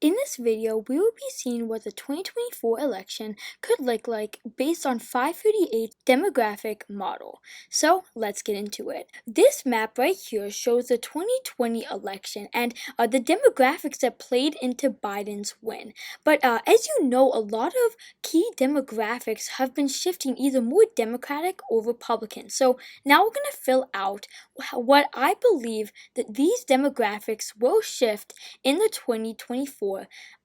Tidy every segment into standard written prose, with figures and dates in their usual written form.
In this video, we will be seeing what the 2024 election could look like based on 538 demographic model. So let's get into it. This map right here shows the 2020 election and the demographics that played into Biden's win. But as you know, a lot of key demographics have been shifting either more Democratic or Republican. So now we're going to fill out what I believe that these demographics will shift in the 2024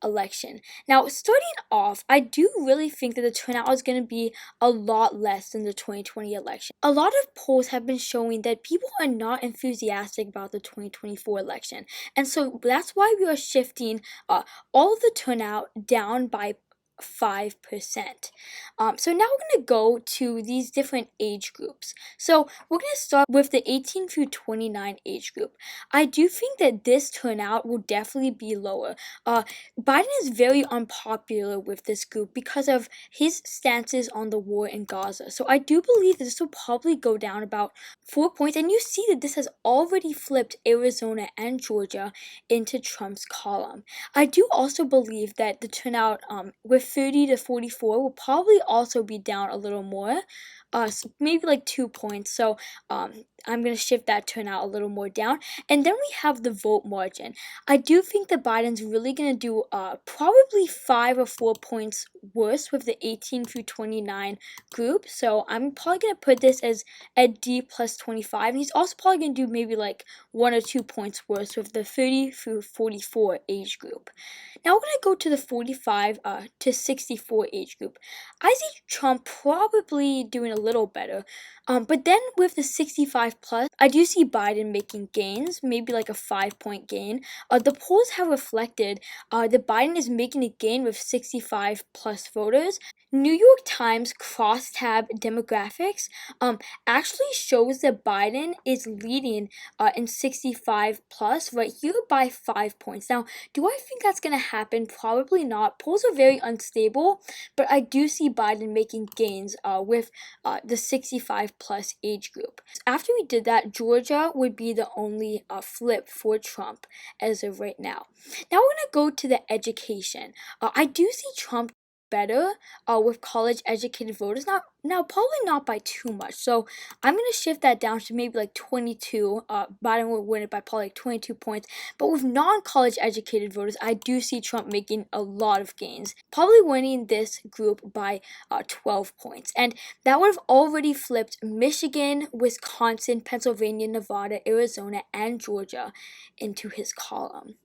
election. Now, starting off, I do really think that the turnout is going to be a lot less than the 2020 election. A lot of polls have been showing that people are not enthusiastic about the 2024 election, and so that's why we are shifting all of the turnout down by 5%. So now we're going to go to these different age groups. So we're going to start with the 18 through 29 age group. I do think that this turnout will definitely be lower. Biden is very unpopular with this group because of his stances on the war in Gaza. So I do believe that this will probably go down about 4 points, and you see that this has already flipped Arizona and Georgia into Trump's column. I do also believe that the turnout with 30 to 44 will probably also be down a little more, maybe like 2 points. So I'm going to shift that turnout a little more down. And then we have the vote margin. I do think that Biden's really going to do probably 5 or 4 points worse with the 18 through 29 group. So I'm probably going to put this as a D plus 25. And he's also probably going to do maybe like 1 or 2 points worse with the 30 through 44 age group. Now we're going to go to the 45 to 64 age group. I see Trump probably doing a little better. But then with the 65 plus, I do see Biden making gains, maybe like a 5-point gain. The polls have reflected that Biden is making a gain with 65 plus voters. New York Times crosstab demographics actually shows that Biden is leading in 65 plus right here by 5 points. Now, do I think that's going to happen? Probably not. Polls are very unstable, but I do see Biden making gains with the 65 plus age group. After we did that, Georgia would be the only flip for Trump as of right now. Now we're going to go to the education. I do see Trump better with college educated voters. Now probably not by too much. So I'm going to shift that down to maybe like 22. Biden will win it by probably like 22 points. But with non-college educated voters, I do see Trump making a lot of gains. Probably winning this group by 12 points. And that would have already flipped Michigan, Wisconsin, Pennsylvania, Nevada, Arizona, and Georgia into his column.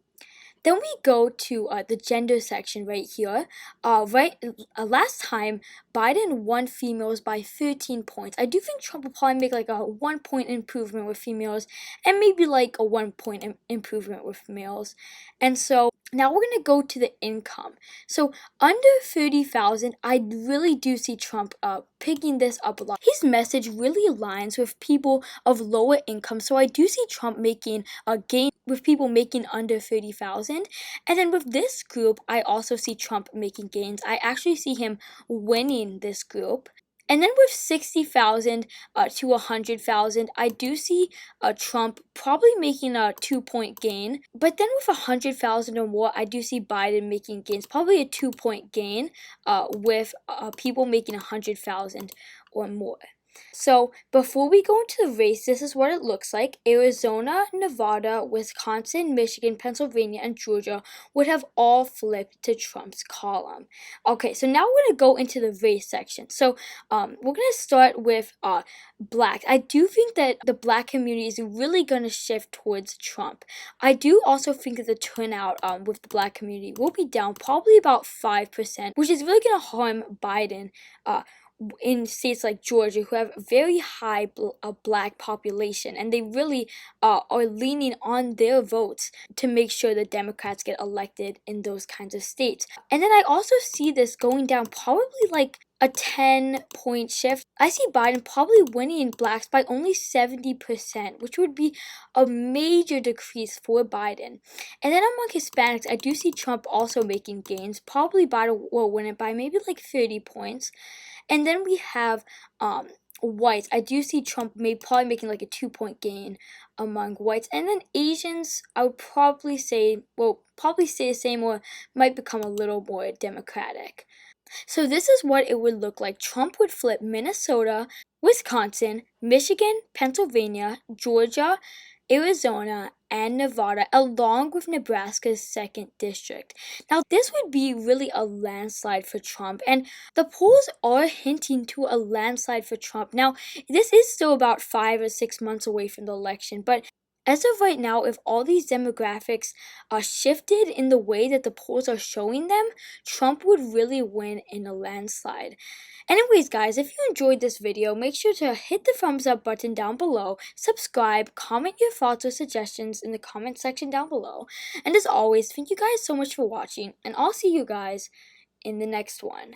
Then we go to the gender section right here. Last time, Biden won females by 13 points. I do think Trump will probably make like a 1-point improvement with females and maybe like a 1-point improvement with males. And so now we're going to go to the income. So under 30,000, I really do see Trump picking this up a lot. His message really aligns with people of lower income. So I do see Trump making a gain with people making under 30,000. And then with this group, I also see Trump making gains. I actually see him winning this group. And then with 60,000 to 100,000, I do see Trump probably making a 2-point gain. But then with 100,000 or more, I do see Biden making gains, probably a 2-point gain with people making 100,000 or more. So before we go into the race, this is what it looks like. Arizona, Nevada, Wisconsin, Michigan, Pennsylvania, and Georgia would have all flipped to Trump's column. Okay, so now we're going to go into the race section. So we're going to start with black. I do think that the black community is really going to shift towards Trump. I do also think that the turnout with the black community will be down probably about 5%, which is really going to harm Biden in states like Georgia, who have a very high black population, and they really are leaning on their votes to make sure the Democrats get elected in those kinds of states. And then I also see this going down probably like a 10-point shift. I see Biden probably winning blacks by only 70%, which would be a major decrease for Biden. And then among Hispanics, I do see Trump also making gains. Probably Biden will win it by maybe like 30 points. And then we have whites, I do see Trump probably making like a 2-point gain among whites. And then Asians, I would probably say, well, probably stay the same or might become a little more Democratic. So this is what it would look like. Trump would flip Minnesota, Wisconsin, Michigan, Pennsylvania, Georgia, Arizona, and Nevada, along with Nebraska's 2nd district. Now, this would be really a landslide for Trump, and the polls are hinting to a landslide for Trump. Now, this is still about 5 or 6 months away from the election, but as of right now, if all these demographics are shifted in the way that the polls are showing them, Trump would really win in a landslide. Anyways, guys, if you enjoyed this video, make sure to hit the thumbs up button down below, subscribe, comment your thoughts or suggestions in the comment section down below. And as always, thank you guys so much for watching, and I'll see you guys in the next one.